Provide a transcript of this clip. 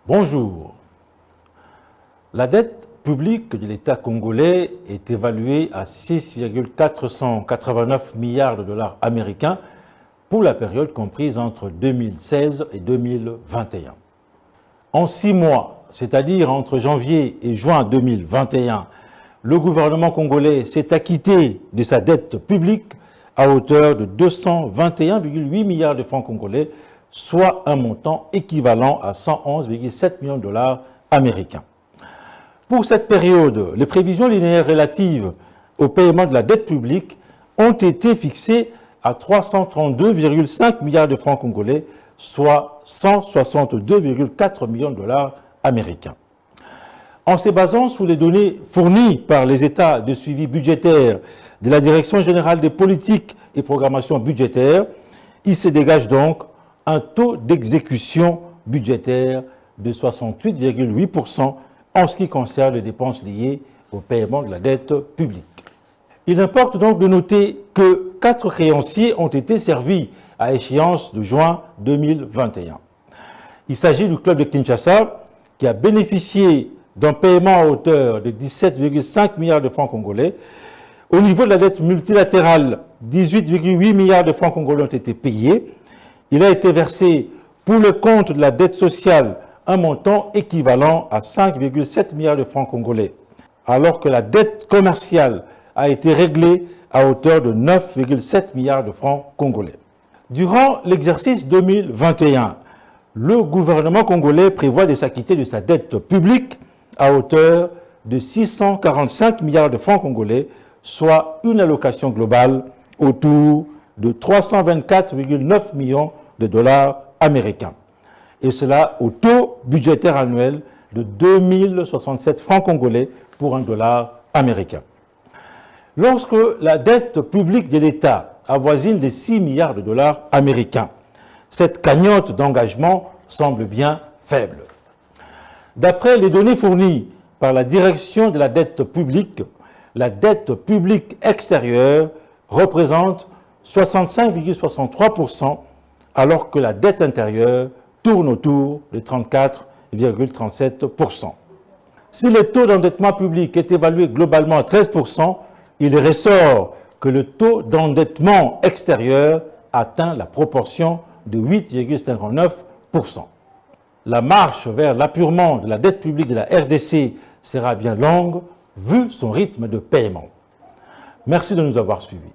Bonjour. La dette publique de l'État congolais est évaluée à 6,489 milliards de dollars américains pour la période comprise entre 2016 et 2021. En 6 mois, c'est-à-dire entre janvier et juin 2021, le gouvernement congolais s'est acquitté de sa dette publique à hauteur de 221,8 milliards de francs congolais, soit un montant équivalent à 111,7 millions de dollars américains. Pour cette période, les prévisions linéaires relatives au paiement de la dette publique ont été fixées à 332,5 milliards de francs congolais, soit 162,4 millions de dollars américains. En se basant sur les données fournies par les états de suivi budgétaire de la Direction générale des politiques et programmation budgétaire, il se dégage donc un taux d'exécution budgétaire de 68,8% en ce qui concerne les dépenses liées au paiement de la dette publique. Il importe donc de noter que 4 créanciers ont été servis à échéance de juin 2021. Il s'agit du club de Kinshasa qui a bénéficié d'un paiement à hauteur de 17,5 milliards de francs congolais. Au niveau de la dette multilatérale, 18,8 milliards de francs congolais ont été payés. Il a été versé pour le compte de la dette sociale un montant équivalent à 5,7 milliards de francs congolais, alors que la dette commerciale a été réglée à hauteur de 9,7 milliards de francs congolais. Durant l'exercice 2021, le gouvernement congolais prévoit de s'acquitter de sa dette publique à hauteur de 645 milliards de francs congolais, soit une allocation globale autour de 324,9 millions de dollars américains. Et cela au taux budgétaire annuel de 2067 francs congolais pour un dollar américain. Lorsque la dette publique de l'État avoisine les 6 milliards de dollars américains, cette cagnotte d'engagement semble bien faible. D'après les données fournies par la direction de la dette publique extérieure représente 65,63%, alors que la dette intérieure tourne autour de 34,37%. Si le taux d'endettement public est évalué globalement à 13%, il ressort que le taux d'endettement extérieur atteint la proportion de 8,59%. La marche vers l'apurement de la dette publique de la RDC sera bien longue, vu son rythme de paiement. Merci de nous avoir suivis.